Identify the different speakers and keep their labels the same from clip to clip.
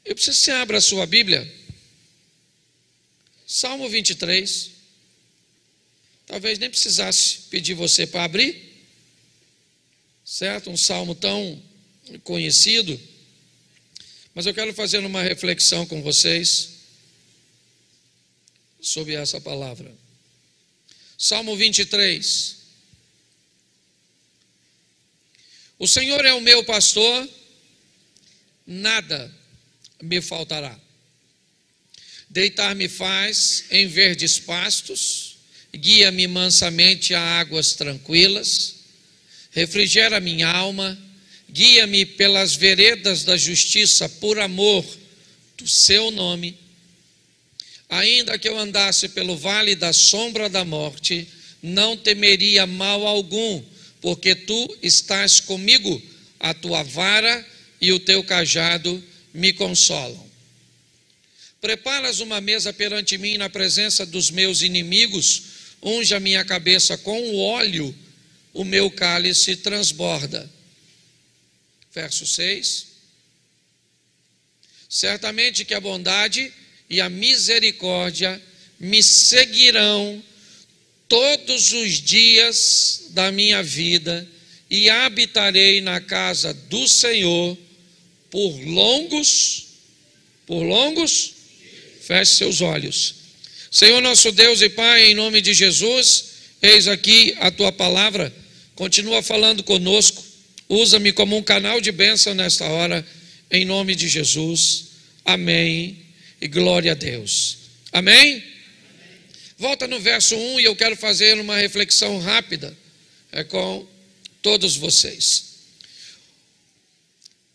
Speaker 1: Eu preciso que você abra a sua Bíblia. Salmo 23. Talvez nem precisasse pedir você para abrir, certo? Um salmo tão conhecido. Mas eu quero fazer uma reflexão com vocês sobre essa palavra. Salmo 23. O Senhor é o meu pastor, nada me faltará. Deitar-me faz em verdes pastos, guia-me mansamente a águas tranquilas, refrigera minha alma, guia-me pelas veredas da justiça por amor do seu nome. Ainda que eu andasse pelo vale da sombra da morte, não temeria mal algum, porque tu estás comigo, a tua vara e o teu cajado me consolam. Preparas uma mesa perante mim na presença dos meus inimigos, unge a minha cabeça com o óleo, o meu cálice transborda. Verso 6. Certamente que a bondade e a misericórdia me seguirão todos os dias da minha vida, e habitarei na casa do Senhor por longos, feche seus olhos. Senhor nosso Deus e Pai, em nome de Jesus, eis aqui a tua palavra, continua falando conosco, usa-me como um canal de bênção nesta hora, em nome de Jesus, amém e glória a Deus, amém? Volta no verso 1 e eu quero fazer uma reflexão rápida com todos vocês.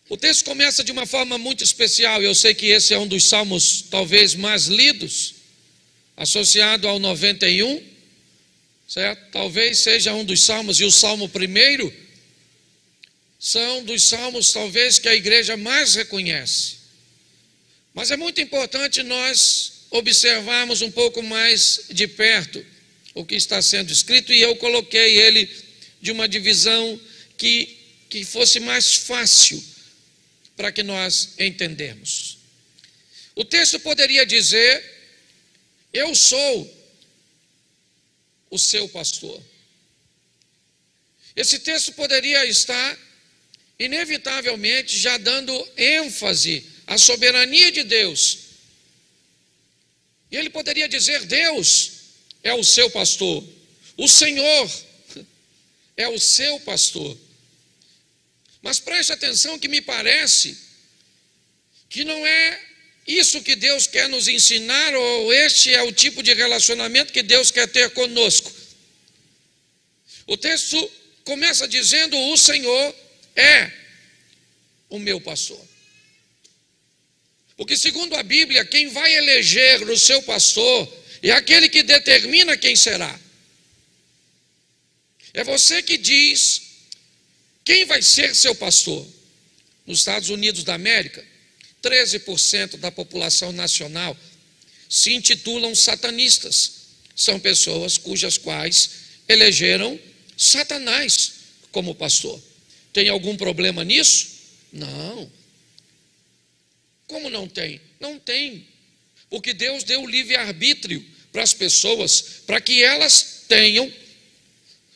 Speaker 1: O texto começa de uma forma muito especial, eu sei que esse é um dos salmos talvez mais lidos, associado ao 91, certo? Talvez seja um dos salmos, e o salmo primeiro são dos salmos talvez que a igreja mais reconhece. Mas é muito importante nós observarmos um pouco mais de perto o que está sendo escrito, e eu coloquei ele de uma divisão que fosse mais fácil para que nós entendemos. O texto poderia dizer: eu sou o seu pastor. Esse texto poderia estar inevitavelmente já dando ênfase à soberania de Deus. E ele poderia dizer: Deus é o seu pastor, o Senhor é o seu pastor. Mas preste atenção que me parece que não é isso que Deus quer nos ensinar, ou este é o tipo de relacionamento que Deus quer ter conosco. O texto começa dizendo: o Senhor é o meu pastor. Porque segundo a Bíblia, quem vai eleger o seu pastor é aquele que determina quem será. É você que diz quem vai ser seu pastor. Nos Estados Unidos da América, 13% da população nacional se intitulam satanistas. São pessoas cujas quais elegeram Satanás como pastor. Tem algum problema nisso? Não. Como não tem? Não tem. Porque Deus deu livre-arbítrio para as pessoas, para que elas tenham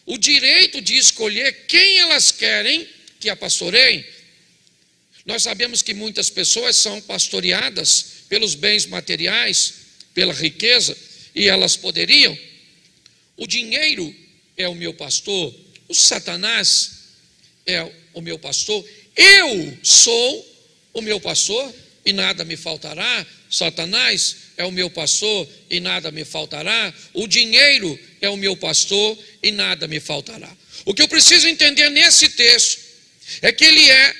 Speaker 1: o direito de escolher quem elas querem que a pastoreiem. Nós sabemos que muitas pessoas são pastoreadas pelos bens materiais, pela riqueza, e elas poderiam. O dinheiro é o meu pastor, o Satanás é o meu pastor, eu sou o meu pastor e nada me faltará. Satanás é o meu pastor e nada me faltará. O dinheiro é o meu pastor e nada me faltará. O que eu preciso entender nesse texto é que ele é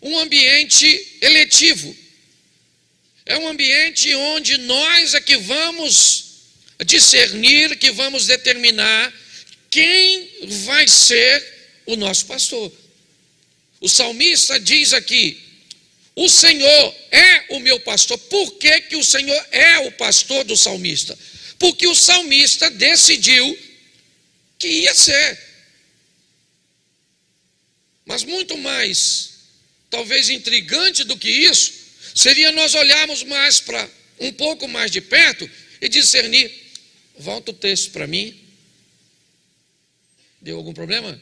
Speaker 1: um ambiente eletivo. É um ambiente onde nós é que vamos discernir, que vamos determinar quem vai ser o nosso pastor. O salmista diz aqui: o Senhor é o meu pastor. Por que que o Senhor é o pastor do salmista? Porque o salmista decidiu que ia ser. Mas muito mais, talvez intrigante do que isso, seria nós olharmos mais para um pouco mais de perto e discernir. Volta o texto para mim. Deu algum problema?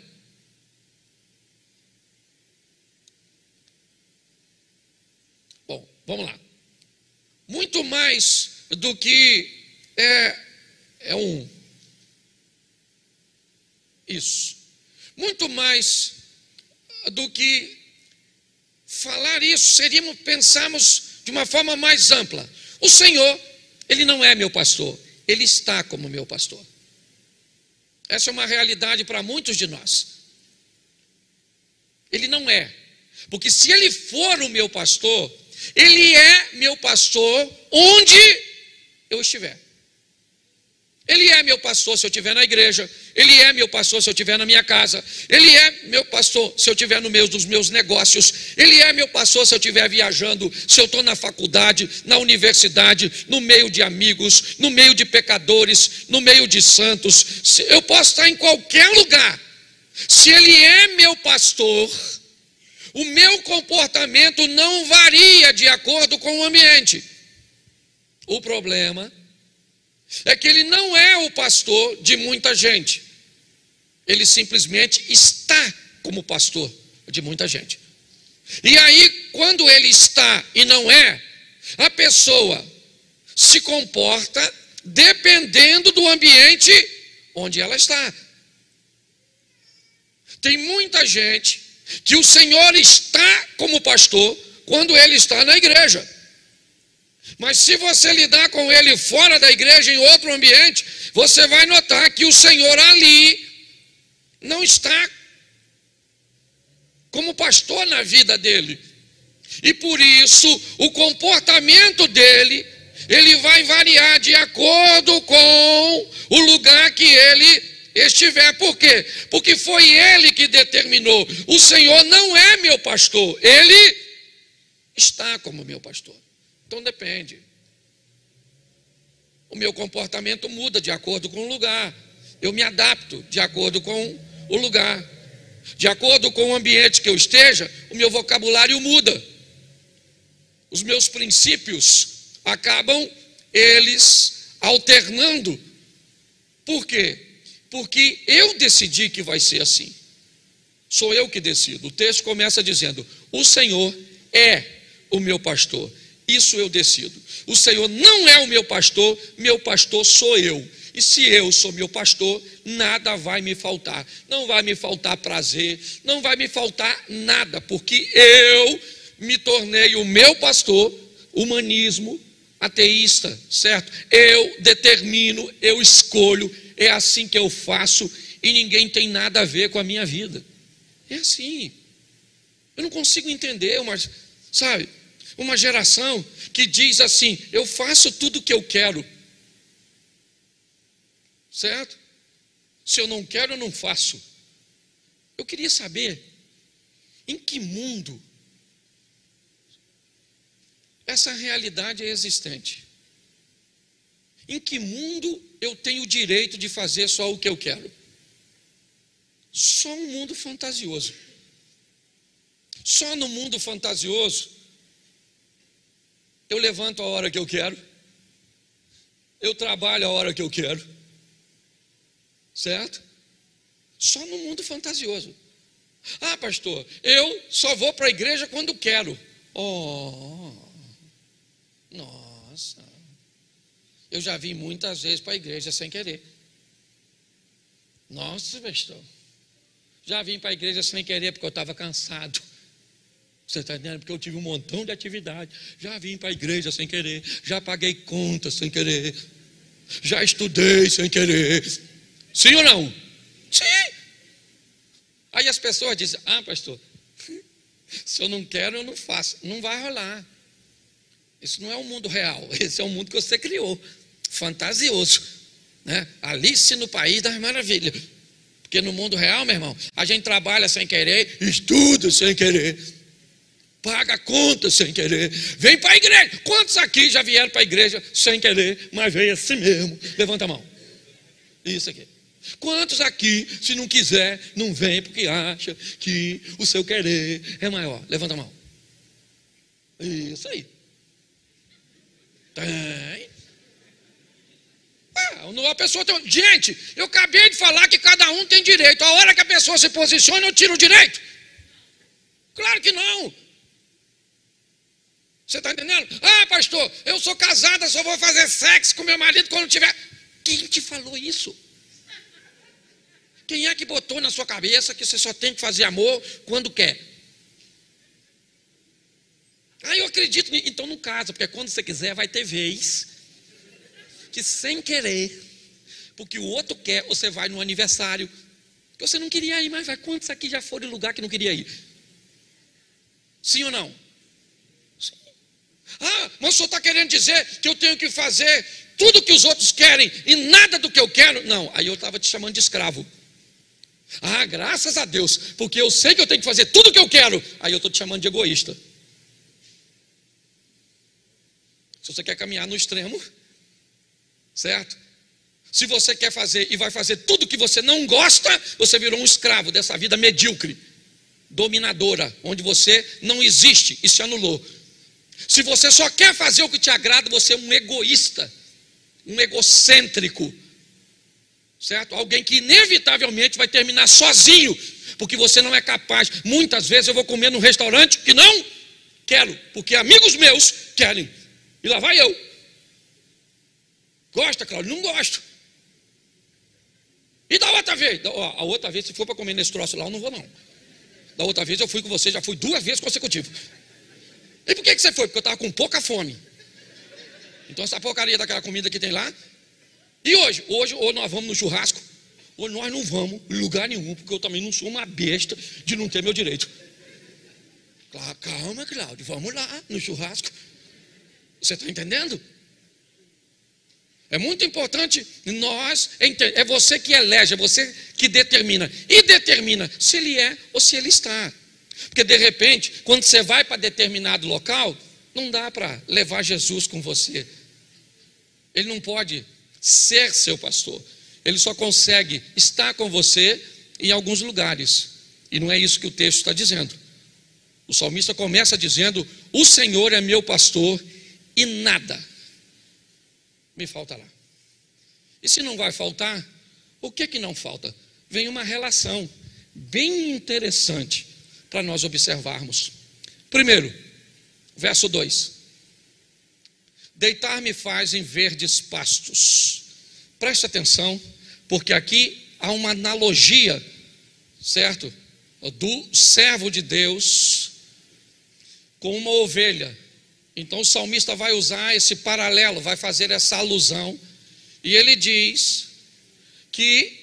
Speaker 1: Bom, vamos lá. Muito mais do que isso. Muito mais do que falar isso, seríamos pensarmos de uma forma mais ampla. O Senhor, Ele não é meu pastor, Ele está como meu pastor. Essa é uma realidade para muitos de nós. Ele não é, porque se Ele for o meu pastor, Ele é meu pastor onde eu estiver. Ele é meu pastor se eu estiver na igreja. Ele é meu pastor se eu estiver na minha casa. Ele é meu pastor se eu estiver no meio dos meus negócios. Ele é meu pastor se eu estiver viajando, se eu estou na faculdade, na universidade, no meio de amigos, no meio de pecadores, no meio de santos. Eu posso estar em qualquer lugar. Se Ele é meu pastor, o meu comportamento não varia de acordo com o ambiente. O problema é que Ele não é o pastor de muita gente. Ele simplesmente está como pastor de muita gente. E aí, quando Ele está e não é, a pessoa se comporta dependendo do ambiente onde ela está. Tem muita gente que o Senhor está como pastor quando Ele está na igreja. Mas se você lidar com Ele fora da igreja, em outro ambiente, você vai notar que o Senhor ali não está como pastor na vida dele. E por isso, o comportamento dele, ele vai variar de acordo com o lugar que ele estiver. Por quê? Porque foi Ele que determinou. O Senhor não é meu pastor, Ele está como meu pastor. Então depende. O meu comportamento muda de acordo com o lugar. Eu me adapto de acordo com o lugar. De acordo com o ambiente que eu esteja, o meu vocabulário muda. Os meus princípios acabam, eles, alternando. Por quê? Porque eu decidi que vai ser assim. Sou eu que decido. O texto começa dizendo: o Senhor é o meu pastor. Isso eu decido. O Senhor não é o meu pastor sou eu. E se eu sou meu pastor, nada vai me faltar. Não vai me faltar prazer, não vai me faltar nada, porque eu me tornei o meu pastor, humanismo, ateísta, certo? Eu determino, eu escolho, é assim que eu faço e ninguém tem nada a ver com a minha vida. É assim. Eu não consigo entender, uma geração que diz assim: eu faço tudo o que eu quero, certo? Se eu não quero, eu não faço. Eu queria saber em que mundo essa realidade é existente. Em que mundo eu tenho o direito de fazer só o que eu quero? Só um mundo fantasioso. Só no mundo fantasioso eu levanto a hora que eu quero, eu trabalho a hora que eu quero, certo? Só no mundo fantasioso. Ah, pastor, eu só vou para a igreja quando quero. Oh, nossa, eu já vim muitas vezes para a igreja sem querer. Nossa, pastor, já vim para a igreja sem querer porque eu estava cansado. Você está entendendo? Porque eu tive um montão de atividade. Já vim para a igreja sem querer. Já paguei contas sem querer. Já estudei sem querer. Sim ou não? Sim. Aí as pessoas dizem: ah, pastor, se eu não quero, eu não faço. Não vai rolar. Isso não é o mundo real. Esse é o mundo que você criou. Fantasioso, né? Alice no País das Maravilhas. Porque no mundo real, meu irmão, a gente trabalha sem querer, estuda sem querer, paga conta sem querer, vem para a igreja. Quantos aqui já vieram para a igreja sem querer, mas veio assim mesmo? Levanta a mão. Isso aqui. Quantos aqui, se não quiser, não vem porque acha que o seu querer é maior? Levanta a mão. Isso aí. Tem. A pessoa tem... Gente, eu acabei de falar que cada um tem direito. A hora que a pessoa se posiciona, eu tiro o direito. Claro que não. Você está entendendo? Ah, pastor, eu sou casada, só vou fazer sexo com meu marido quando tiver... Quem te falou isso? Quem é que botou na sua cabeça que você só tem que fazer amor quando quer? Ah, eu acredito. Então não casa, porque quando você quiser vai ter vez que sem querer, porque o outro quer, você vai no aniversário, que você não queria ir, mas vai. Quantos aqui já foram em lugar que não queria ir? Sim ou não? Sim. Ah, mas o senhor está querendo dizer que eu tenho que fazer tudo que os outros querem e nada do que eu quero? Não, aí eu estava te chamando de escravo. Ah, graças a Deus, porque eu sei que eu tenho que fazer tudo o que eu quero. Aí eu estou te chamando de egoísta. Se você quer caminhar no extremo, certo? Se você quer fazer e vai fazer tudo que você não gosta, você virou um escravo dessa vida medíocre, dominadora, onde você não existe e se anulou. Se você só quer fazer o que te agrada, você é um egoísta, um egocêntrico, certo? Alguém que inevitavelmente vai terminar sozinho, porque você não é capaz. Muitas vezes eu vou comer num restaurante que não quero, porque amigos meus querem, e lá vai eu. Gosta, Cláudio? Não gosto. E da outra vez? A outra vez, se for para comer nesse troço lá, eu não vou não. Da outra vez eu fui com você, já fui 2 vezes consecutivas. E por que você foi? Porque eu estava com pouca fome. Então essa porcaria daquela comida que tem lá. E hoje? Hoje ou nós vamos no churrasco, ou nós não vamos em lugar nenhum, porque eu também não sou uma besta de não ter meu direito. Calma, Cláudio, vamos lá no churrasco. Você está entendendo? É muito importante nós entender. É você que elege, é você que determina. E determina se ele é ou se ele está. Porque de repente, quando você vai para determinado local, não dá para levar Jesus com você. Ele não pode ser seu pastor. Ele só consegue estar com você em alguns lugares. E não é isso que o texto está dizendo. O salmista começa dizendo: o Senhor é meu pastor e nada me faltará. E se não vai faltar, o que não falta? Vem uma relação bem interessante para nós observarmos. Primeiro, verso 2: deitar-me faz em verdes pastos. Preste atenção, porque aqui há uma analogia, certo? Do servo de Deus com uma ovelha. Então o salmista vai usar esse paralelo, vai fazer essa alusão, e ele diz que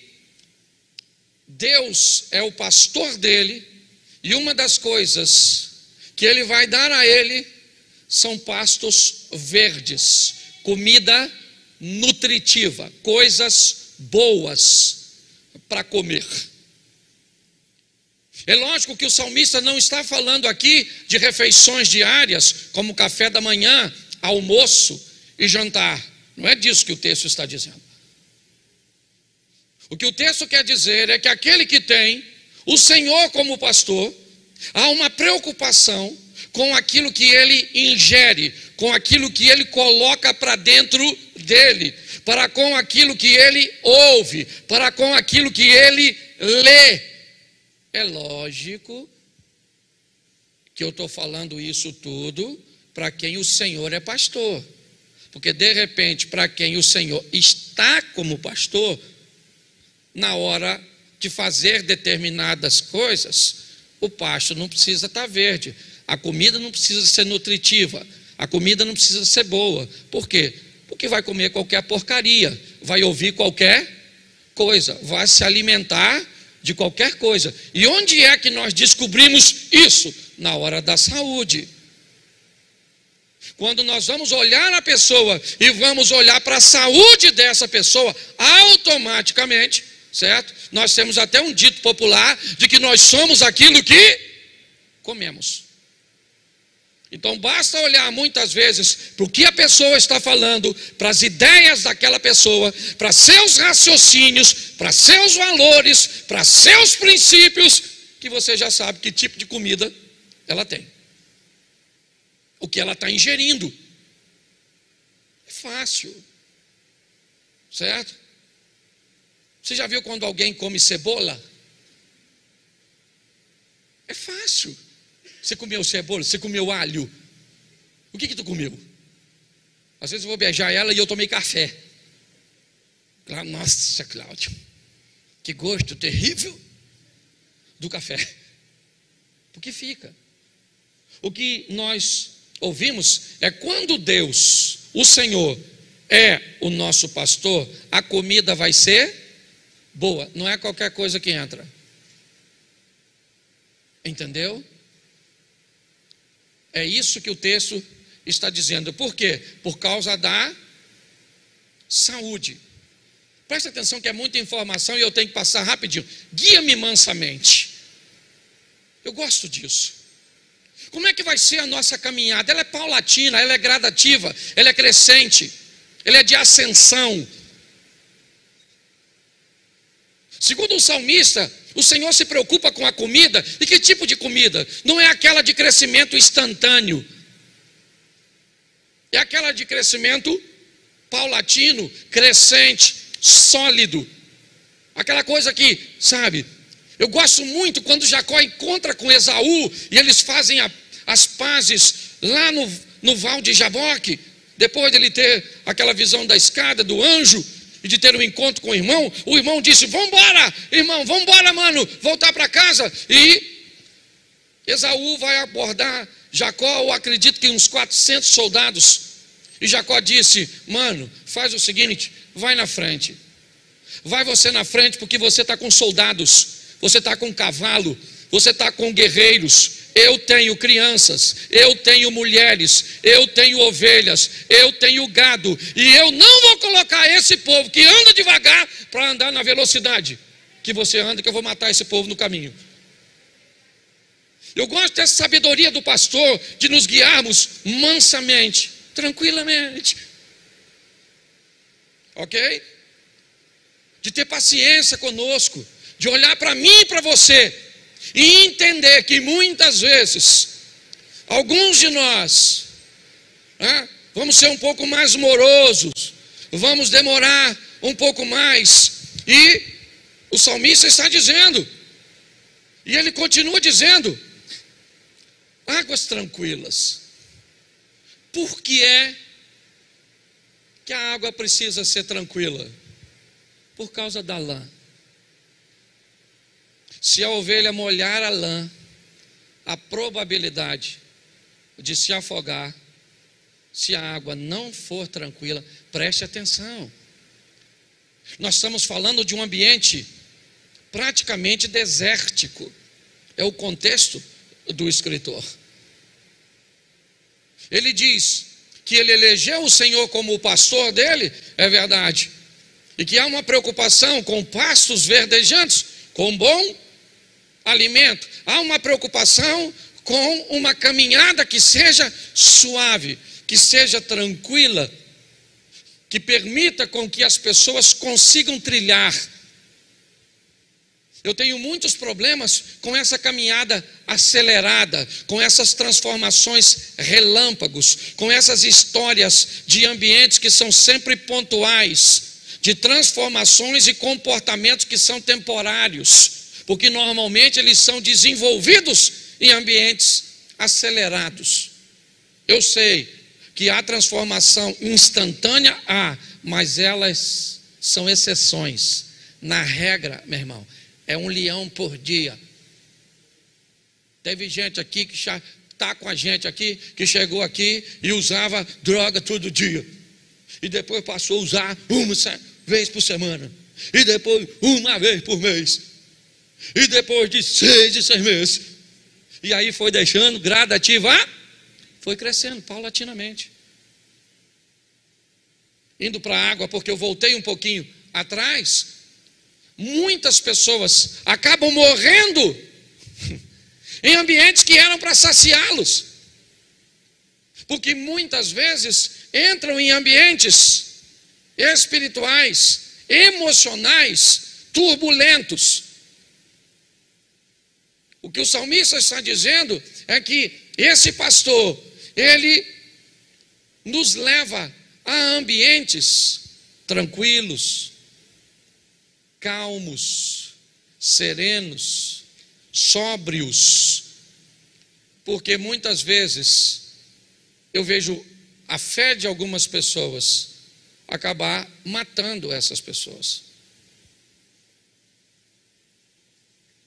Speaker 1: Deus é o pastor dele, e uma das coisas que ele vai dar a ele são pastos verdes, comida nutritiva, coisas boas para comer. É lógico que o salmista não está falando aqui de refeições diárias, como café da manhã, almoço e jantar. Não é disso que o texto está dizendo. O que o texto quer dizer é que aquele que tem o Senhor como pastor, há uma preocupação com aquilo que ele ingere, com aquilo que ele coloca para dentro dele, para com aquilo que ele ouve, para com aquilo que ele lê. É lógico que eu estou falando isso tudo para quem o Senhor é pastor. Porque de repente, para quem o Senhor está como pastor, na hora de fazer determinadas coisas, o pasto não precisa estar verde, a comida não precisa ser nutritiva, a comida não precisa ser boa. Por quê? Porque vai comer qualquer porcaria, vai ouvir qualquer coisa, vai se alimentar de qualquer coisa. E onde é que nós descobrimos isso? Na hora da saúde. Quando nós vamos olhar a pessoa e vamos olhar para a saúde dessa pessoa, automaticamente, certo? Nós temos até um dito popular de que nós somos aquilo que comemos. Então basta olhar muitas vezes para o que a pessoa está falando, para as ideias daquela pessoa, para seus raciocínios, para seus valores, para seus princípios, que você já sabe que tipo de comida ela tem, o que ela está ingerindo. É fácil. Certo? Você já viu quando alguém come cebola? É fácil. Você comeu cebola, você comeu alho. O que tu comeu? Às vezes eu vou beijar ela e eu tomei café. Nossa, Cláudio, que gosto terrível do café. Porque fica. O que nós ouvimos é quando Deus, o Senhor, é o nosso pastor, a comida vai ser boa. Não é qualquer coisa que entra. Entendeu? É isso que o texto está dizendo. Por quê? Por causa da saúde. Presta atenção que é muita informação e eu tenho que passar rapidinho. Guia-me mansamente. Eu gosto disso. Como é que vai ser a nossa caminhada? Ela é paulatina, ela é gradativa, ela é crescente, ela é de ascensão. Segundo o salmista, o Senhor se preocupa com a comida. E que tipo de comida? Não é aquela de crescimento instantâneo. É aquela de crescimento paulatino, crescente, sólido. Aquela coisa que, sabe, eu gosto muito quando Jacó encontra com Esaú e eles fazem as pazes lá no Val de Jaboque, depois de ele ter aquela visão da escada, do anjo, e de ter um encontro com o irmão disse: vamos embora, irmão, vamos embora, mano, voltar para casa. E Esaú vai abordar Jacó, eu acredito que uns 400 soldados. E Jacó disse: mano, faz o seguinte, vai na frente. Vai você na frente, porque você está com soldados, você está com cavalo, você está com guerreiros. Eu tenho crianças, eu tenho mulheres, eu tenho ovelhas, eu tenho gado. E eu não vou colocar esse povo que anda devagar para andar na velocidade que você anda, que eu vou matar esse povo no caminho. Eu gosto dessa sabedoria do pastor, de nos guiarmos mansamente, tranquilamente. Ok? De ter paciência conosco, de olhar para mim e para você e entender que muitas vezes alguns de nós vamos ser um pouco mais morosos, vamos demorar um pouco mais. E o salmista está dizendo, e ele continua dizendo: águas tranquilas. Por que é que a água precisa ser tranquila? Por causa da lã. Se a ovelha molhar a lã, a probabilidade de se afogar, se a água não for tranquila, preste atenção. Nós estamos falando de um ambiente praticamente desértico. É o contexto do escritor. Ele diz que ele elegeu o Senhor como o pastor dele, é verdade. E que há uma preocupação com pastos verdejantes, com bom alimento. Há uma preocupação com uma caminhada que seja suave, que seja tranquila, que permita com que as pessoas consigam trilhar. Eu tenho muitos problemas com essa caminhada acelerada, com essas transformações relâmpagos, com essas histórias de ambientes que são sempre pontuais, de transformações e comportamentos que são temporários, porque normalmente eles são desenvolvidos em ambientes acelerados. Eu sei que há transformação instantânea, mas elas são exceções. Na regra, meu irmão, é 1 leão por dia. Teve gente aqui que já está com a gente aqui, que chegou aqui e usava droga todo dia. E depois passou a usar uma vez por semana. E depois uma vez por mês. E depois de 6 em 6 meses. E aí foi deixando gradativa, foi crescendo paulatinamente. Indo para a água, porque eu voltei um pouquinho atrás. Muitas pessoas acabam morrendo em ambientes que eram para saciá-los, porque muitas vezes entram em ambientes espirituais, emocionais, turbulentos. O que o salmista está dizendo é que esse pastor, ele nos leva Há ambientes tranquilos, calmos, serenos, sóbrios, porque muitas vezes eu vejo a fé de algumas pessoas acabar matando essas pessoas,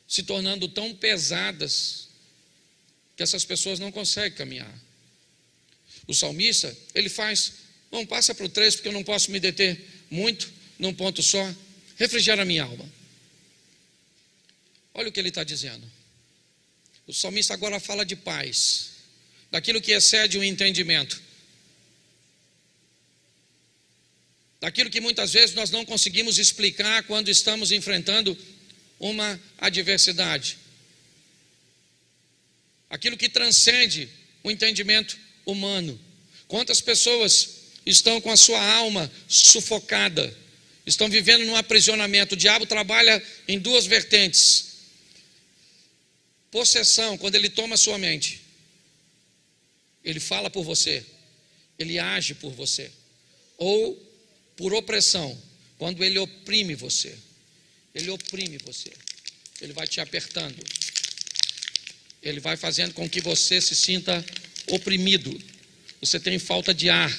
Speaker 1: se tornando tão pesadas que essas pessoas não conseguem caminhar. O salmista, ele faz, não passa para o 3, porque eu não posso me deter muito num ponto só. Refrigera a minha alma. Olha o que ele está dizendo. O salmista agora fala de paz, daquilo que excede o entendimento, daquilo que muitas vezes nós não conseguimos explicar quando estamos enfrentando uma adversidade, aquilo que transcende o entendimento humano. Quantas pessoas estão com a sua alma sufocada, estão vivendo num aprisionamento? O diabo trabalha em duas vertentes: possessão, quando ele toma a sua mente, ele fala por você, ele age por você, ou por opressão, quando ele oprime você. Ele oprime você, ele vai te apertando, ele vai fazendo com que você se sinta oprimido, você tem falta de ar,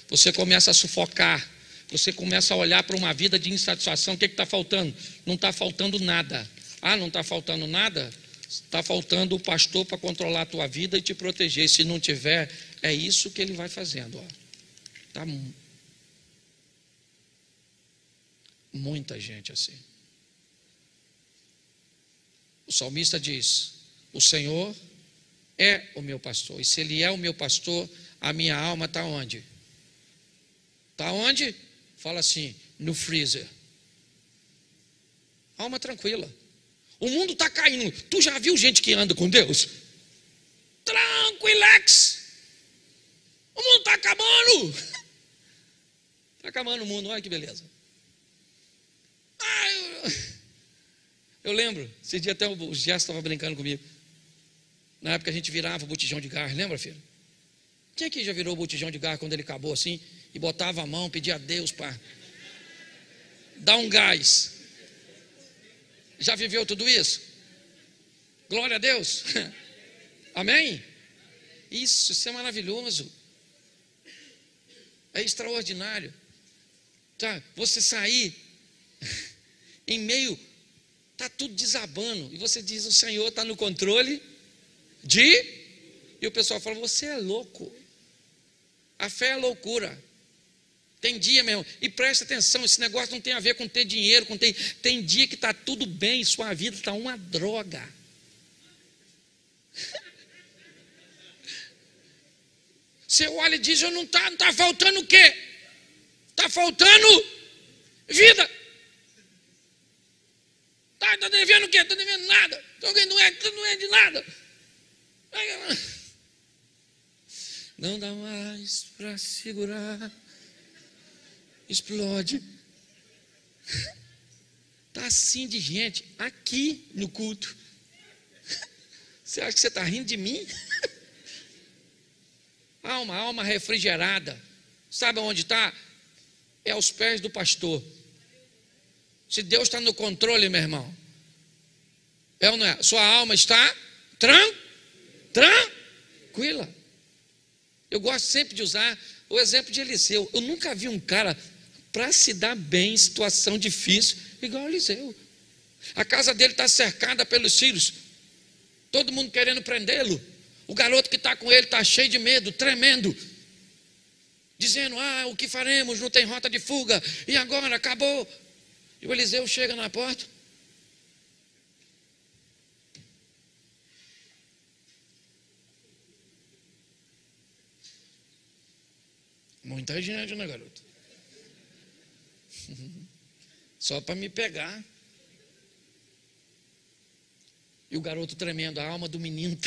Speaker 1: você começa a sufocar, você começa a olhar para uma vida de insatisfação. O que está faltando? Não está faltando nada. Ah, não está faltando nada? Está faltando o pastor para controlar a tua vida e te proteger. E se não tiver, é isso que ele vai fazendo. Está muita gente assim. O salmista diz: o Senhor é o meu pastor, e se Ele é o meu pastor, a minha alma está onde? Está onde? Fala assim, no freezer. Alma tranquila. O mundo está caindo. Tu já viu gente que anda com Deus? Tranquilex. O mundo está acabando. Está acabando o mundo, olha que beleza. Eu lembro, esse dia até o Gerson estava brincando comigo. Na época a gente virava o botijão de gás, lembra, filho? Quem aqui já virou o botijão de gás quando ele acabou assim? E botava a mão, pedia a Deus para dar um gás. Já viveu tudo isso? Glória a Deus. Amém? Isso é maravilhoso. É extraordinário. Tá? Você sair em meio, está tudo desabando, e você diz: o Senhor está no controle e o pessoal fala: você é louco. A fé é loucura. Tem dia, meu irmão, e presta atenção, esse negócio não tem a ver com ter dinheiro, tem dia que está tudo bem, sua vida está uma droga. Você olha e diz: não está faltando o quê? Está faltando vida. Está devendo o quê? Está devendo nada. Não é de nada. Não dá mais para segurar. Explode. Está assim de gente aqui no culto. Você acha que você está rindo de mim? Alma refrigerada. Sabe onde está? É aos pés do pastor. Se Deus está no controle, meu irmão, é ou não é? Sua alma está tranquila. Eu gosto sempre de usar o exemplo de Eliseu. Eu nunca vi um cara para se dar bem em situação difícil igual Eliseu. A casa dele está cercada pelos sírios, todo mundo querendo prendê-lo. O garoto que está com ele está cheio de medo, tremendo, dizendo: o que faremos? Não tem rota de fuga, e agora acabou. E o Eliseu chega na porta. Muita gente, né, garoto? Só para me pegar. E o garoto tremendo, a alma do menino.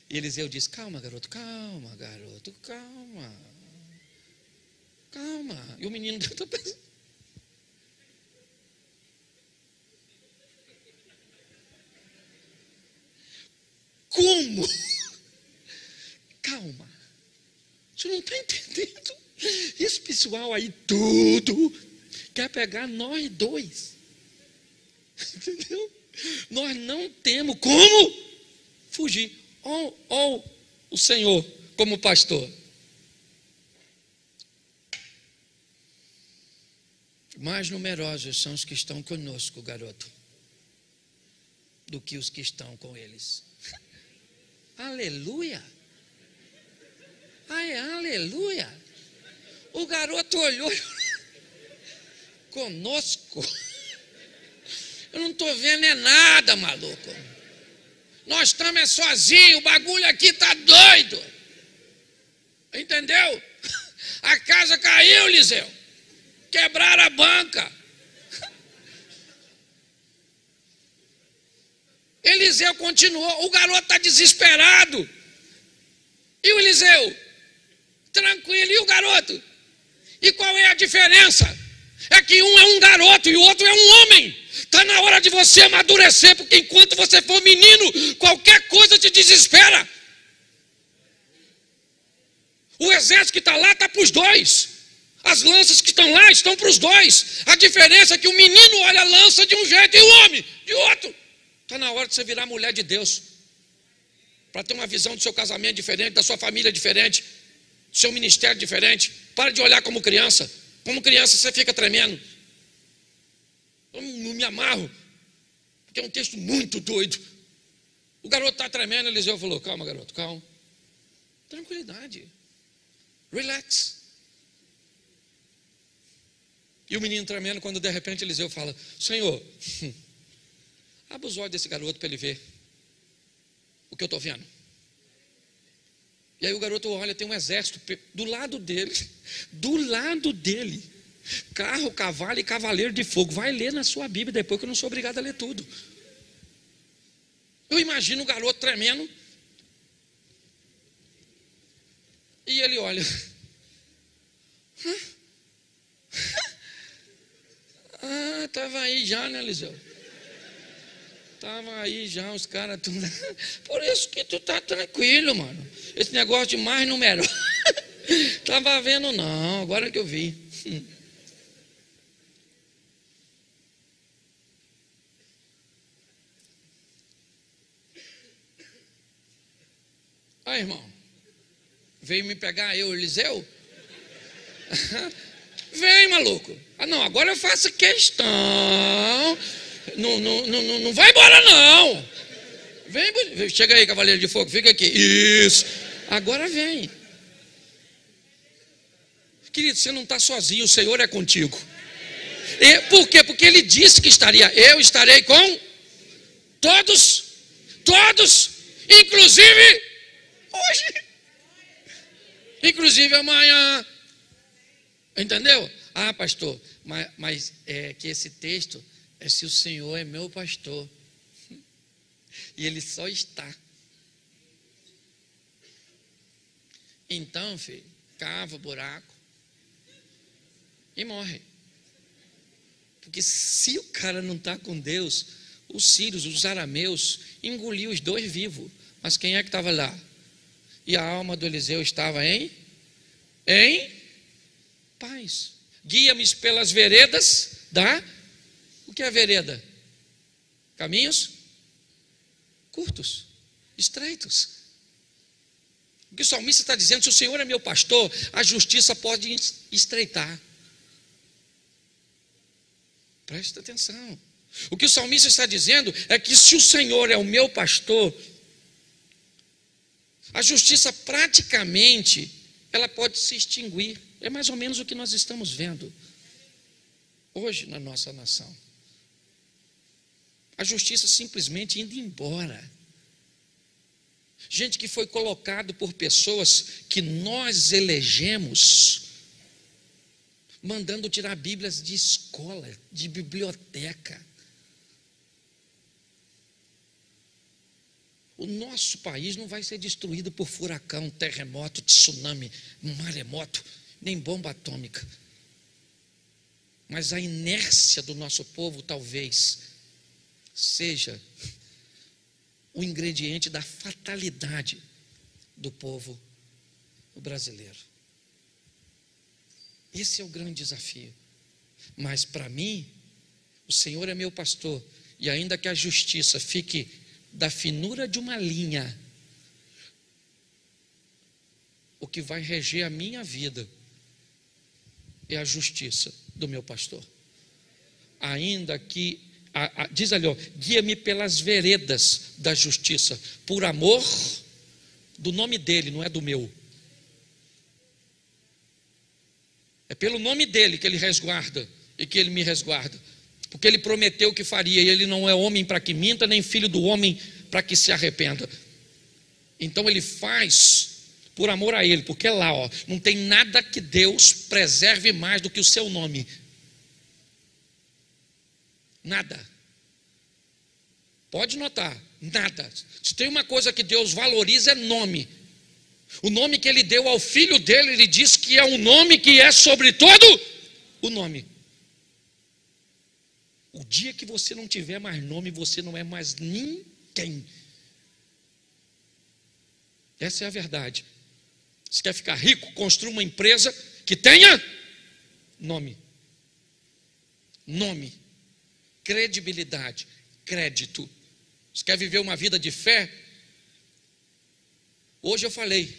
Speaker 1: E Eliseu diz: calma, garoto, calma, garoto, calma. Calma. E o menino está pensando: como? Calma. Você não está entendendo? Esse pessoal aí tudo quer pegar nós dois. Entendeu? Nós não temos como fugir. Ou o Senhor como pastor. Mais numerosos são os que estão conosco, garoto, do que os que estão com eles. Aleluia! Ai, aleluia! O garoto olhou conosco. Eu não estou vendo é nada, maluco. Nós estamos sozinhos, o bagulho aqui está doido. Entendeu? A casa caiu, Eliseu. Quebraram a banca. Eliseu continuou, o garoto está desesperado. E o Eliseu? Tranquilo, e o garoto? E qual é a diferença? É que um é um garoto e o outro é um homem. Está na hora de você amadurecer, porque enquanto você for menino, qualquer coisa te desespera. O exército que está lá está para os dois. As lanças que estão lá estão para os dois. A diferença é que o menino olha a lança de um jeito e o homem de outro. Está na hora de você virar mulher de Deus, para ter uma visão do seu casamento diferente, da sua família diferente, do seu ministério diferente. Para de olhar como criança. Como criança você fica tremendo. Eu não me amarro, porque é um texto muito doido. O garoto está tremendo, Eliseu falou: calma, garoto, calma. Tranquilidade. Relax. E o menino tremendo, quando de repente Eliseu fala: Senhor, abre os olhos desse garoto para ele ver o que eu estou vendo. E aí o garoto olha, tem um exército do lado dele, carro, cavalo e cavaleiro de fogo. Vai ler na sua Bíblia depois, que eu não sou obrigado a ler tudo. Eu imagino o garoto tremendo, e ele olha: estava aí já, né, Eliseu? Estava aí já, os caras tudo. Por isso que tu tá tranquilo, mano. Esse negócio de mais numeroso. Estava vendo, não, agora que eu vi. Aí, irmão, veio me pegar eu, Eliseu? Vem, maluco. Não, agora eu faço questão. Não vai embora, não. Vem, chega aí, cavaleiro de fogo, fica aqui. Isso. Agora vem. Querido, você não está sozinho, o Senhor é contigo. Por quê? Porque Ele disse que eu estarei com todos, inclusive hoje, inclusive amanhã. Entendeu? Pastor, mas é que esse texto é se o Senhor é meu pastor. E Ele só está. Então, filho, cava o buraco e morre. Porque se o cara não está com Deus, os sírios, os arameus, engoliu os dois vivos. Mas quem é que estava lá? E a alma do Eliseu estava em paz. Guia-me pelas veredas da... O que é vereda? Caminhos curtos, estreitos. O que o salmista está dizendo: se o Senhor é meu pastor, a justiça pode estreitar. Presta atenção. O que o salmista está dizendo é que se o Senhor é o meu pastor, a justiça praticamente ela pode se extinguir. É mais ou menos o que nós estamos vendo hoje na nossa nação. A justiça simplesmente indo embora. Gente que foi colocado por pessoas que nós elegemos, mandando tirar Bíblias de escola, de biblioteca. O nosso país não vai ser destruído por furacão, terremoto, tsunami, maremoto, nem bomba atômica. Mas a inércia do nosso povo talvez seja o ingrediente da fatalidade do povo brasileiro. Esse é o grande desafio. Mas para mim, o Senhor é meu pastor, e ainda que a justiça fique da finura de uma linha, o que vai reger a minha vida é a justiça do meu pastor. Ainda que, diz ali, guia-me pelas veredas da justiça, por amor do nome dele, não é do meu. É pelo nome dele que ele resguarda e que ele me resguarda, porque ele prometeu que faria, e ele não é homem para que minta, nem filho do homem para que se arrependa. Então ele faz por amor a ele, porque lá, não tem nada que Deus preserve mais do que o seu nome. Nada. Pode notar, nada. Se tem uma coisa que Deus valoriza, é nome. O nome que ele deu ao filho dele, ele diz que é um nome que é sobre todo o nome. O dia que você não tiver mais nome, você não é mais ninguém. Essa é a verdade. Você quer ficar rico? Construa uma empresa que tenha nome. Nome. Credibilidade. Crédito. Você quer viver uma vida de fé? Hoje eu falei,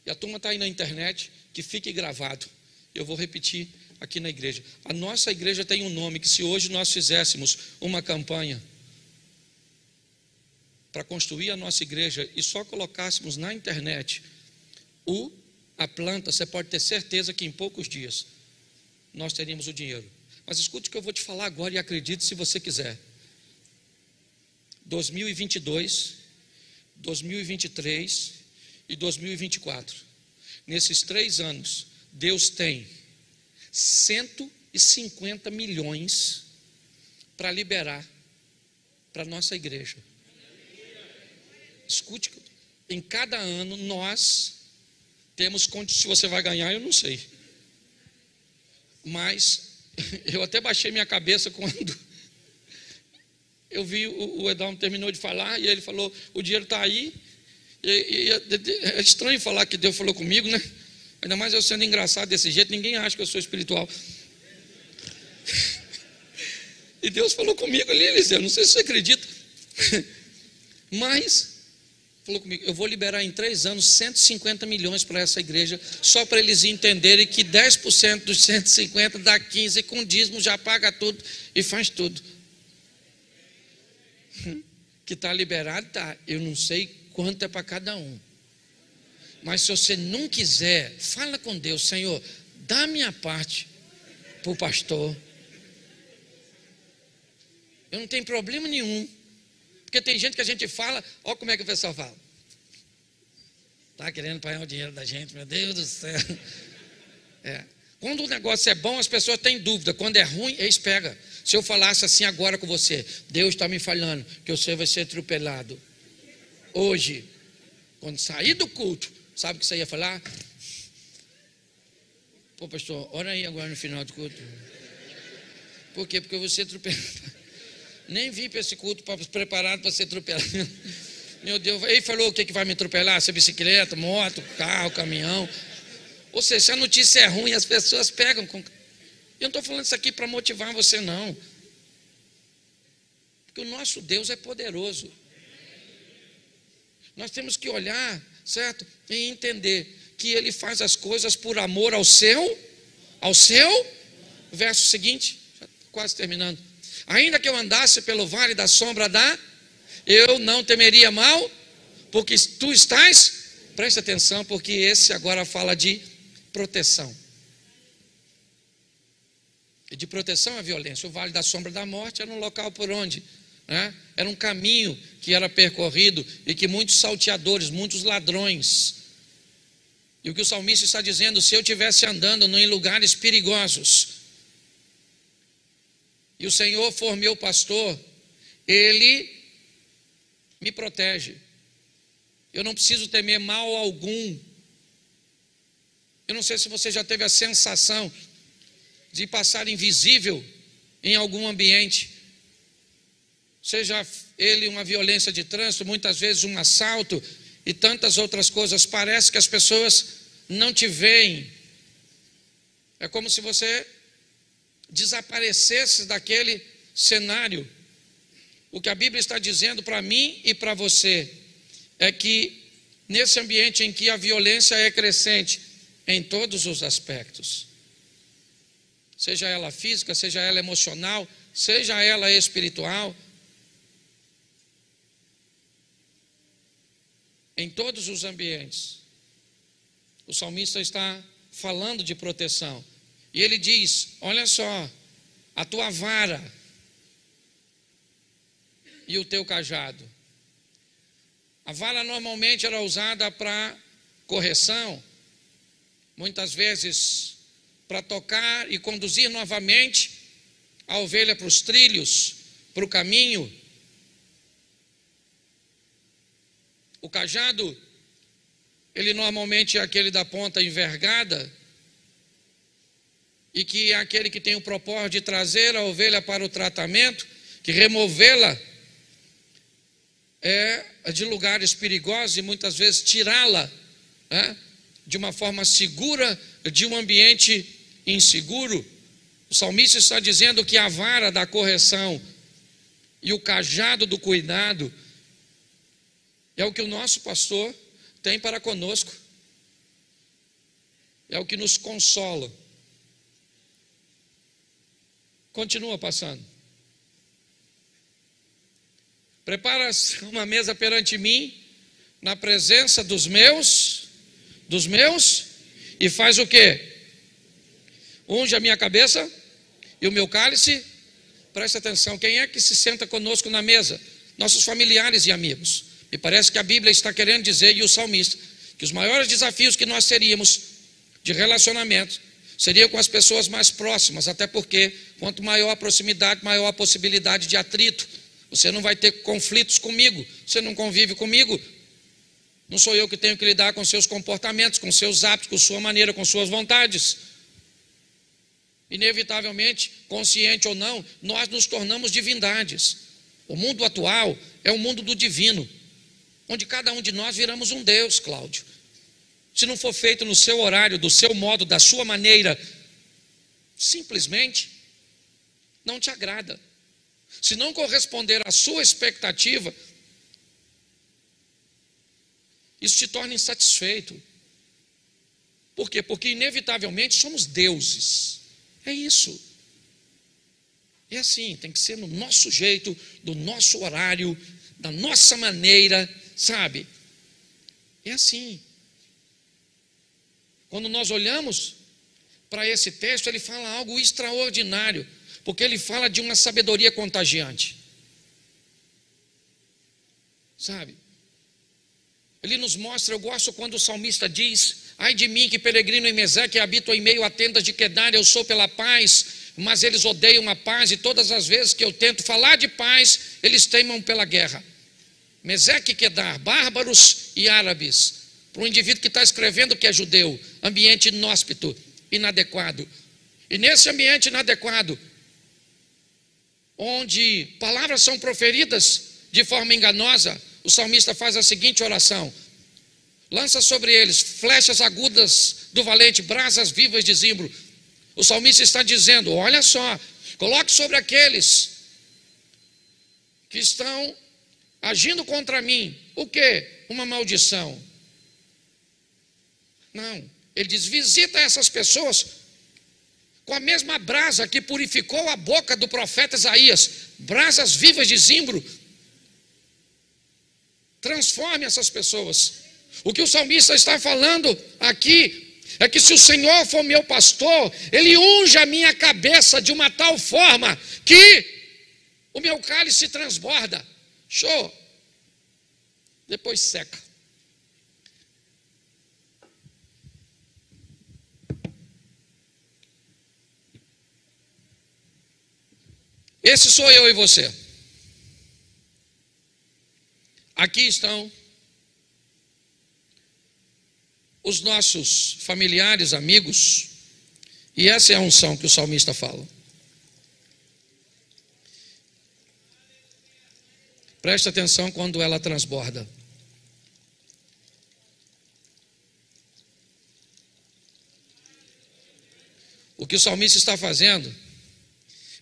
Speaker 1: e a turma está aí na internet, que fique gravado. Eu vou repetir aqui na igreja. A nossa igreja tem um nome que, se hoje nós fizéssemos uma campanha para construir a nossa igreja e só colocássemos na internet a planta, você pode ter certeza que em poucos dias nós teríamos o dinheiro. Mas escute o que eu vou te falar agora e acredite se você quiser. 2022, 2023 e 2024. Nesses 3 anos, Deus tem 150 milhões para liberar para a nossa igreja. Escute, em cada ano nós temos condições. Se você vai ganhar, eu não sei. Mas eu até baixei minha cabeça quando eu vi o Edalmo terminou de falar, e ele falou, o dinheiro está aí, e é estranho falar que Deus falou comigo, né? Ainda mais eu sendo engraçado desse jeito, ninguém acha que eu sou espiritual. E Deus falou comigo ali, Eliseu, não sei se você acredita, mas falou comigo, eu vou liberar em 3 anos 150 milhões para essa igreja, só para eles entenderem que 10% dos 150 dá 15, com dízimo já paga tudo e faz tudo. Que está liberado, tá. Eu não sei quanto é para cada um. Mas se você não quiser, fala com Deus, Senhor, dá a minha parte para o pastor. Eu não tenho problema nenhum. Porque tem gente que a gente fala, olha como é que o pessoal fala. Está querendo pagar o dinheiro da gente, meu Deus do céu. Quando o negócio é bom, as pessoas têm dúvida. Quando é ruim, eles pegam. Se eu falasse assim agora com você, Deus está me falando que você vai ser atropelado. Hoje, quando sair do culto, sabe o que você ia falar? Pô, pastor, ora aí agora no final do culto. Por quê? Porque eu vou ser atropelado. Nem vim para esse culto preparado para ser atropelado. Meu Deus, ele falou o que vai me atropelar? Se é bicicleta, moto, carro, caminhão. Ou seja, se a notícia é ruim, as pessoas pegam. Eu não estou falando isso aqui para motivar você, não. Porque o nosso Deus é poderoso. Nós temos que olhar, certo? E entender que Ele faz as coisas por amor ao seu. Verso seguinte, quase terminando. Ainda que eu andasse pelo vale da sombra eu não temeria mal, porque tu estás, preste atenção, porque esse agora fala de proteção. E de proteção à violência. O vale da sombra da morte era um local por onde, né? Era um caminho que era percorrido e que muitos salteadores, muitos ladrões. E o que o salmista está dizendo, se eu estivesse andando em lugares perigosos, e o Senhor for meu pastor, Ele me protege. Eu não preciso temer mal algum. Eu não sei se você já teve a sensação de passar invisível em algum ambiente. Seja ele uma violência de trânsito, muitas vezes um assalto e tantas outras coisas. Parece que as pessoas não te veem. É como se você desaparecesse daquele cenário. O que a Bíblia está dizendo para mim e para você é que nesse ambiente em que a violência é crescente em todos os aspectos, seja ela física, seja ela emocional, seja ela espiritual, em todos os ambientes, o salmista está falando de proteção. E ele diz: olha só, a tua vara e o teu cajado. A vara normalmente era usada para correção, muitas vezes para tocar e conduzir novamente a ovelha para os trilhos, para o caminho. O cajado, ele normalmente é aquele da ponta envergada, e que é aquele que tem o propósito de trazer a ovelha para o tratamento, que removê-la de lugares perigosos e muitas vezes tirá-la de uma forma segura de um ambiente inseguro. O salmista está dizendo que a vara da correção e o cajado do cuidado é o que o nosso pastor tem para conosco, é o que nos consola. Continua passando. Prepara-se uma mesa perante mim, na presença dos meus, e faz o quê? Unge a minha cabeça e o meu cálice. Presta atenção, quem é que se senta conosco na mesa? Nossos familiares e amigos. Me parece que a Bíblia está querendo dizer, e o salmista, que os maiores desafios que nós teríamos de relacionamento seria com as pessoas mais próximas, até porque quanto maior a proximidade, maior a possibilidade de atrito. Você não vai ter conflitos comigo, você não convive comigo, não sou eu que tenho que lidar com seus comportamentos, com seus hábitos, com sua maneira, com suas vontades. Inevitavelmente, consciente ou não, nós nos tornamos divindades. O mundo atual é o mundo do divino, onde cada um de nós viramos um Deus, Cláudio. Se não for feito no seu horário, do seu modo, da sua maneira, simplesmente não te agrada. Se não corresponder à sua expectativa, isso te torna insatisfeito. Por quê? Porque inevitavelmente somos deuses. É isso. É assim, tem que ser no nosso jeito, do nosso horário, da nossa maneira, sabe? É assim. Quando nós olhamos para esse texto, ele fala algo extraordinário, porque ele fala de uma sabedoria contagiante. Sabe? Ele nos mostra, eu gosto quando o salmista diz: ai de mim que peregrino em Meseque e habito em meio a tendas de Quedar, eu sou pela paz, mas eles odeiam a paz, e todas as vezes que eu tento falar de paz, eles teimam pela guerra. Meseque e Quedar, bárbaros e árabes. Para um indivíduo que está escrevendo que é judeu, ambiente inóspito, inadequado. E nesse ambiente inadequado, onde palavras são proferidas de forma enganosa, o salmista faz a seguinte oração: lança sobre eles flechas agudas do valente, brasas vivas de zimbro. O salmista está dizendo: olha só, coloque sobre aqueles que estão agindo contra mim, o quê? Uma maldição. Não, ele diz: visita essas pessoas com a mesma brasa que purificou a boca do profeta Isaías, brasas vivas de zimbro. Transforme essas pessoas. O que o salmista está falando aqui é que se o Senhor for meu pastor, Ele unge a minha cabeça de uma tal forma que o meu cálice transborda. Show. Depois seca. Esse sou eu e você. Aqui estão os nossos familiares, amigos, e essa é a unção que o salmista fala. Preste atenção quando ela transborda. O que o salmista está fazendo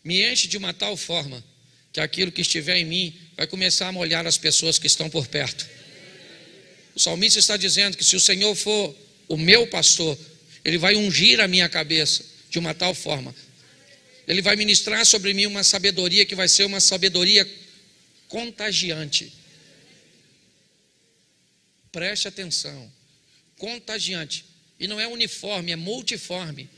Speaker 1: me enche de uma tal forma que aquilo que estiver em mim vai começar a molhar as pessoas que estão por perto. O salmista está dizendo que se o Senhor for o meu pastor, Ele vai ungir a minha cabeça de uma tal forma. Ele vai ministrar sobre mim uma sabedoria que vai ser uma sabedoria contagiante. Preste atenção. Contagiante. E não é uniforme, é multiforme.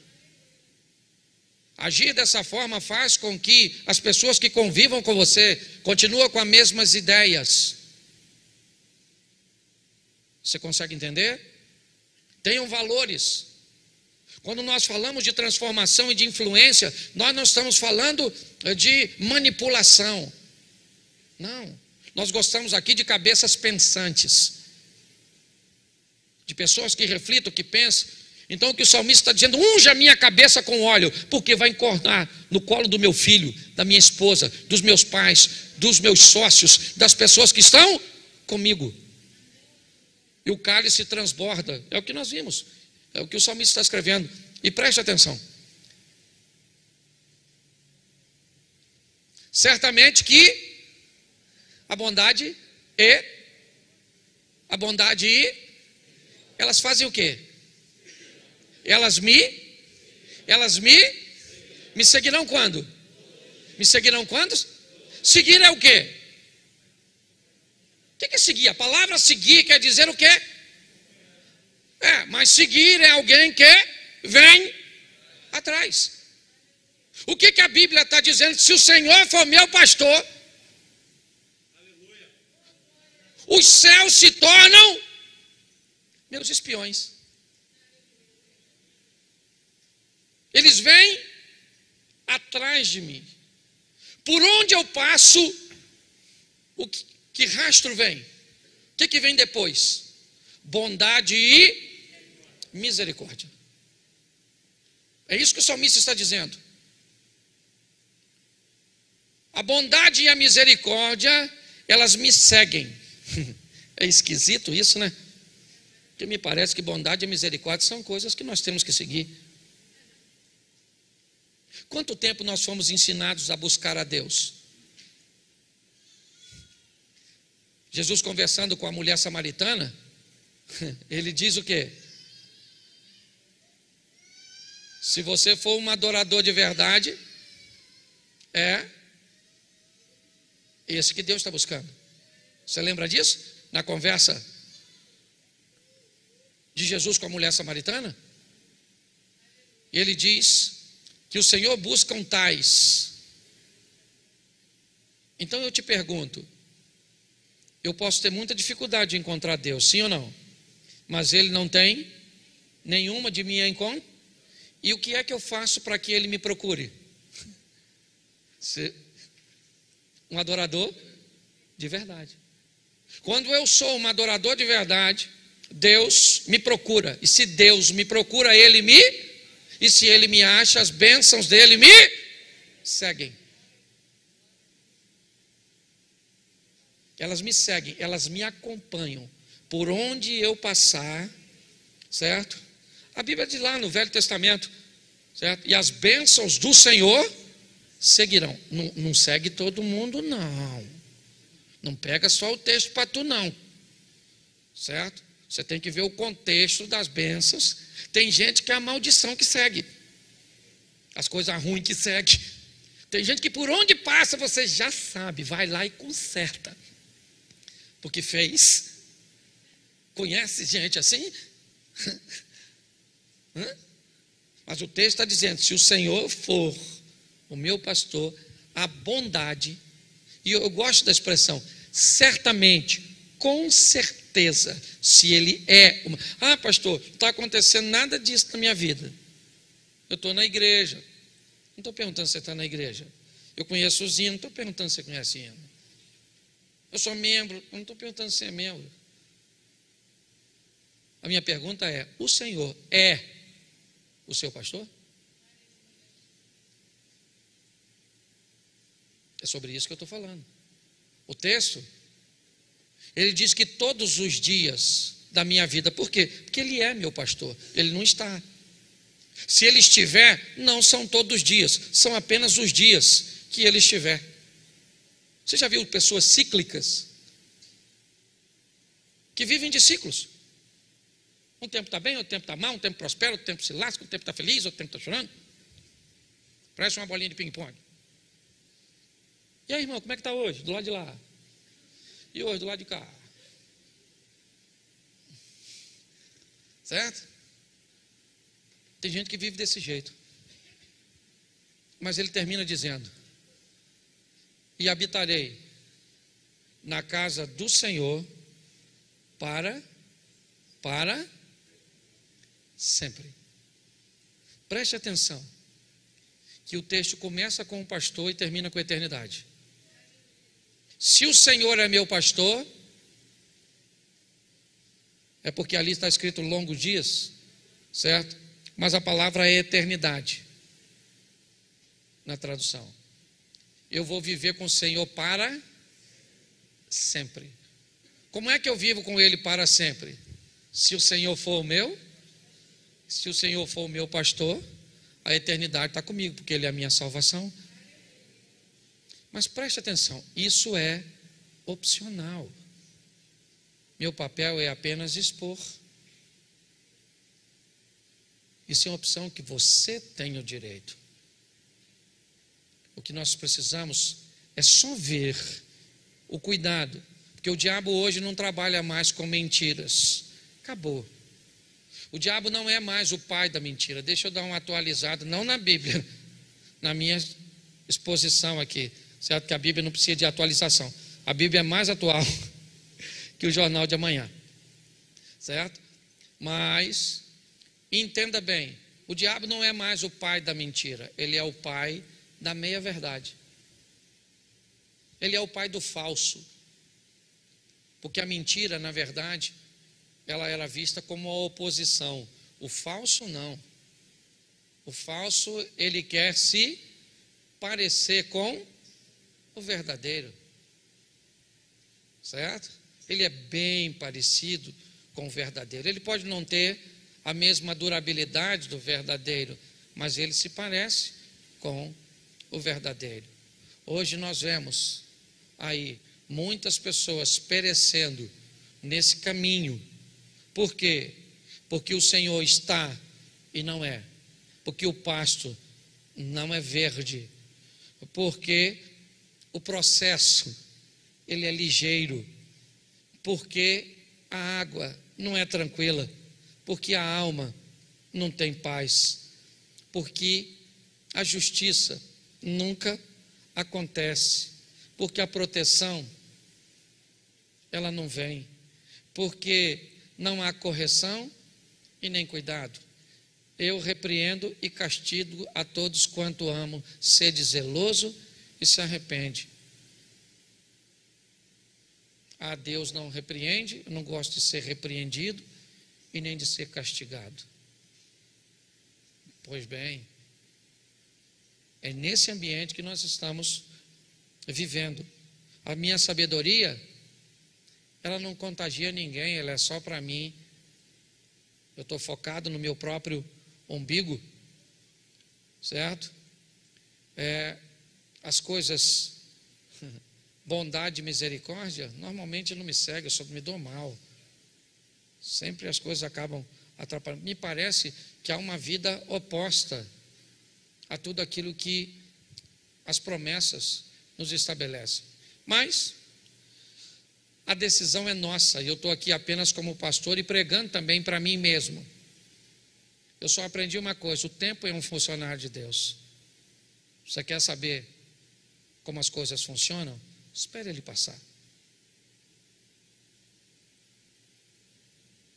Speaker 1: Agir dessa forma faz com que as pessoas que convivam com você continuem com as mesmas ideias. Você consegue entender? Tenham valores. Quando nós falamos de transformação e de influência, nós não estamos falando de manipulação. Não. Nós gostamos aqui de cabeças pensantes, de pessoas que reflitam, que pensam. Então o que o salmista está dizendo: unja a minha cabeça com óleo, porque vai encornar no colo do meu filho, da minha esposa, dos meus pais, dos meus sócios, das pessoas que estão comigo. E o cálice transborda. É o que nós vimos. É o que o salmista está escrevendo. E preste atenção. Certamente que a bondade elas fazem o quê? Elas me seguirão quando? Me seguirão quando? Seguir é o quê? O que é seguir? A palavra seguir quer dizer o quê? Mas seguir é alguém que vem atrás. O que a Bíblia está dizendo? Se o Senhor for meu pastor, os céus se tornam meus espiões. Eles vêm atrás de mim. Por onde eu passo, que rastro vem? O que vem depois? Bondade e misericórdia. É isso que o salmista está dizendo. A bondade e a misericórdia, elas me seguem. É esquisito isso, né? Porque me parece que bondade e misericórdia são coisas que nós temos que seguir. Quanto tempo nós fomos ensinados a buscar a Deus? Jesus conversando com a mulher samaritana, ele diz o quê? Se você for um adorador de verdade, é esse que Deus está buscando. Você lembra disso? Na conversa de Jesus com a mulher samaritana? Ele diz que o Senhor busca tais. Então eu te pergunto, eu posso ter muita dificuldade de encontrar Deus, sim ou não? Mas Ele não tem nenhuma de minha encontro. E o que é que eu faço para que Ele me procure? Ser um adorador de verdade. Quando eu sou um adorador de verdade, Deus me procura. E se Deus me procura, e se Ele me acha, as bênçãos dEle me seguem. Elas me seguem, elas me acompanham. Por onde eu passar, certo? A Bíblia diz lá no Velho Testamento, certo? E as bênçãos do Senhor seguirão. Não segue todo mundo, não. Não pega só o texto para tu, não. Certo? Você tem que ver o contexto das bênçãos. Tem gente que é a maldição que segue. As coisas ruins que segue. Tem gente que por onde passa você já sabe. Vai lá e conserta. Porque fez. Conhece gente assim? Mas o texto está dizendo: se o Senhor for o meu pastor, a bondade, e eu gosto da expressão, certamente, com certeza, se Ele é pastor, não está acontecendo nada disso na minha vida. Eu estou na igreja. Não estou perguntando se você está na igreja. Eu conheço os hinos, não estou perguntando se você conhece hino. Eu sou membro, não estou perguntando se você é membro. A minha pergunta é: o Senhor é o seu pastor? É sobre isso que eu estou falando. O texto, ele diz que todos os dias da minha vida, por quê? Porque Ele é meu pastor, Ele não está. Se ele estiver, não são todos os dias, são apenas os dias que ele estiver. Você já viu pessoas cíclicas? Que vivem de ciclos. Um tempo está bem, outro tempo está mal, um tempo prospera, outro tempo se lasca, outro tempo está feliz, outro tempo está chorando. Parece uma bolinha de ping-pong. E aí, irmão, como é que está hoje? Do lado de lá. E hoje, do lado de cá. Certo? Tem gente que vive desse jeito. Mas ele termina dizendo: e habitarei na casa do Senhor para sempre. Preste atenção, que o texto começa com o pastor e termina com a eternidade. Se o Senhor é meu pastor, é porque ali está escrito longos dias, certo? Mas a palavra é eternidade na tradução. Eu vou viver com o Senhor para sempre. Como é que eu vivo com Ele para sempre? Se o Senhor for o meu, se o Senhor for o meu pastor, a eternidade está comigo, porque Ele é a minha salvação. Mas preste atenção, isso é opcional. Meu papel é apenas expor. Isso é uma opção que você tem o direito. O que nós precisamos é só ver o cuidado, porque o diabo hoje não trabalha mais com mentiras. Acabou. O diabo não é mais o pai da mentira. Deixa eu dar uma atualizada, não na Bíblia, na minha exposição aqui, certo? Que a Bíblia não precisa de atualização. A Bíblia é mais atual que o jornal de amanhã, certo? Mas entenda bem, o diabo não é mais o pai da mentira, ele é o pai da meia-verdade. Ele é o pai do falso. Porque a mentira, na verdade, ela era vista como a oposição. O falso não. O falso, ele quer se parecer com o verdadeiro. Certo? Ele é bem parecido com o verdadeiro. Ele pode não ter a mesma durabilidade do verdadeiro, mas ele se parece com o verdadeiro. Hoje nós vemos aí muitas pessoas perecendo nesse caminho. Por quê? Porque o Senhor está e não é. Porque o pasto não é verde. Porque o processo, ele é ligeiro. Porque a água não é tranquila. Porque a alma não tem paz. Porque a justiça nunca acontece. Porque a proteção, ela não vem. Porque não há correção e nem cuidado. Eu repreendo e castigo a todos quanto amo. Sede zeloso e se arrepende. A Deus não repreende, eu não gosto de ser repreendido e nem de ser castigado. Pois bem, é nesse ambiente que nós estamos vivendo. A minha sabedoria, ela não contagia ninguém, ela é só para mim. Eu estou focado no meu próprio umbigo, certo? As coisas, bondade e misericórdia, normalmente não me seguem, eu só me dou mal. Sempre as coisas acabam atrapalhando. Me parece que há uma vida oposta a tudo aquilo que as promessas nos estabelecem. Mas a decisão é nossa, e eu estou aqui apenas como pastor e pregando também para mim mesmo. Eu só aprendi uma coisa: o tempo é um funcionário de Deus. Você quer saber como as coisas funcionam? Espere ele passar.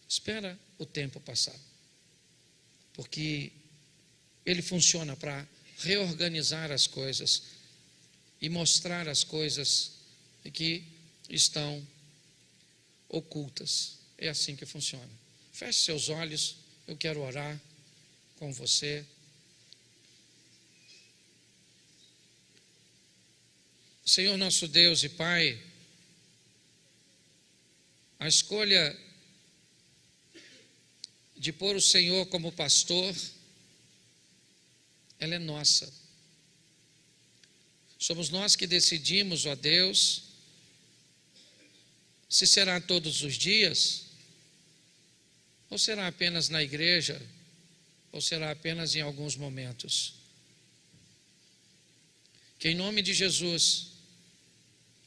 Speaker 1: Espera o tempo passar. Porque ele funciona para reorganizar as coisas e mostrar as coisas que estão ocultas. É assim que funciona. Feche seus olhos, eu quero orar com você. Senhor nosso Deus e Pai, a escolha de pôr o Senhor como pastor ela é nossa. Somos nós que decidimos, ó Deus, se será todos os dias, ou será apenas na igreja, ou será apenas em alguns momentos. Que em nome de Jesus,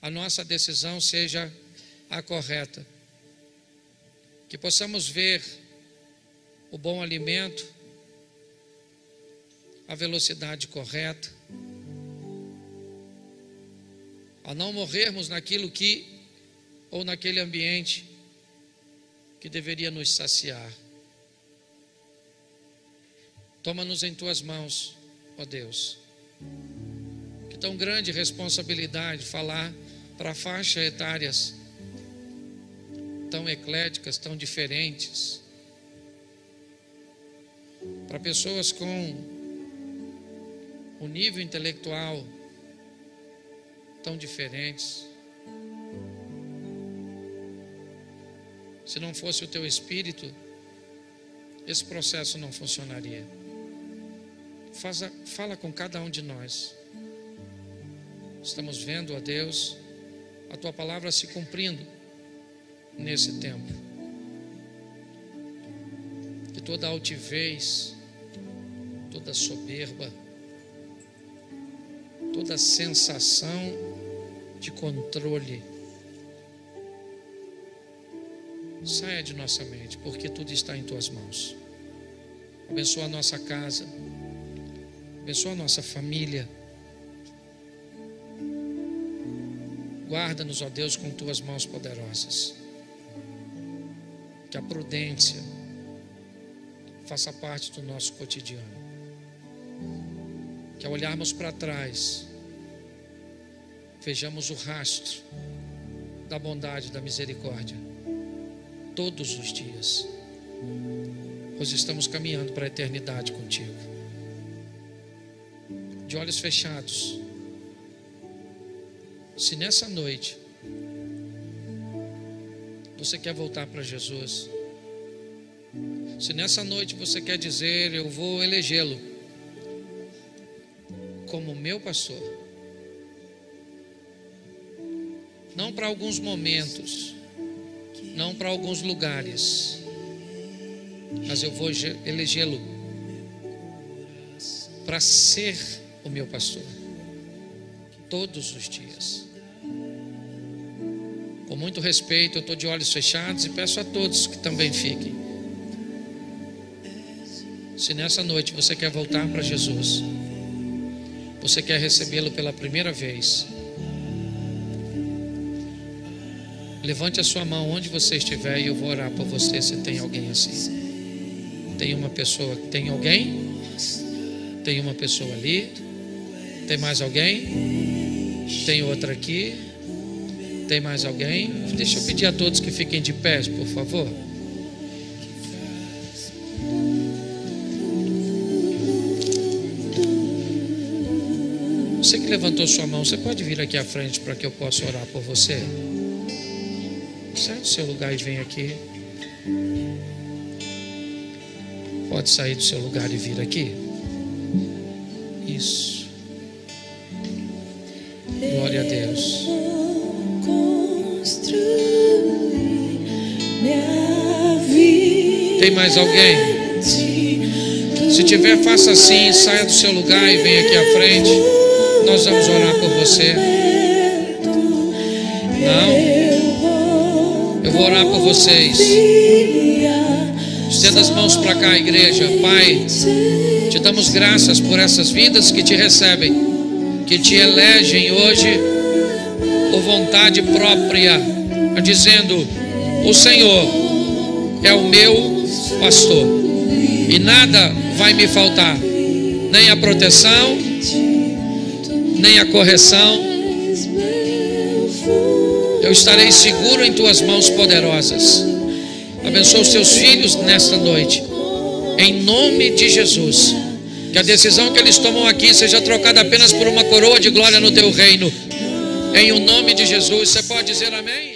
Speaker 1: a nossa decisão seja a correta. Que possamos ver o bom alimento, a velocidade correta, a não morrermos naquilo que, ou naquele ambiente que deveria nos saciar. Toma-nos em tuas mãos, ó Deus. Que tão grande responsabilidade falar para faixas etárias tão ecléticas, tão diferentes, para pessoas com um nível intelectual tão diferentes. Se não fosse o teu Espírito, esse processo não funcionaria. Fala com cada um de nós. Estamos vendo, ó Deus, a tua palavra se cumprindo nesse tempo. Que toda altivez, toda soberba, toda sensação de controle saia de nossa mente, porque tudo está em tuas mãos. Abençoa a nossa casa, abençoa a nossa família. Guarda-nos, ó Deus, com tuas mãos poderosas. Que a prudência faça parte do nosso cotidiano. Que ao olharmos para trás, vejamos o rastro da bondade, da misericórdia, todos os dias, pois estamos caminhando para a eternidade contigo. De olhos fechados, se nessa noite você quer voltar para Jesus, se nessa noite você quer dizer: eu vou elegê-lo como meu pastor, não para alguns momentos, não para alguns lugares, mas eu vou elegê-lo para ser o meu pastor todos os dias. Com muito respeito, eu estou de olhos fechados e peço a todos que também fiquem. Se nessa noite você quer voltar para Jesus, você quer recebê-lo pela primeira vez, levante a sua mão onde você estiver e eu vou orar por você. Se tem alguém assim, tem uma pessoa, tem alguém? Tem uma pessoa ali? Tem mais alguém? Tem outra aqui? Tem mais alguém? Deixa eu pedir a todos que fiquem de pé, por favor. Você que levantou sua mão, você pode vir aqui à frente para que eu possa orar por você? Sai do seu lugar e vem aqui. Pode sair do seu lugar e vir aqui. Isso. Glória a Deus. Tem mais alguém? Se tiver, faça assim, saia do seu lugar e venha aqui à frente. Nós vamos orar por você. Não? Eu vou orar por vocês. Estenda as mãos para cá, igreja. Pai, te damos graças por essas vidas que te recebem, que te elegem hoje por vontade própria, dizendo: o Senhor é o meu pastor e nada vai me faltar, nem a proteção, nem a correção. Eu estarei seguro em tuas mãos poderosas. Abençoa os teus filhos nesta noite, em nome de Jesus. Que a decisão que eles tomam aqui seja trocada apenas por uma coroa de glória no teu reino, em o nome de Jesus. Você pode dizer amém?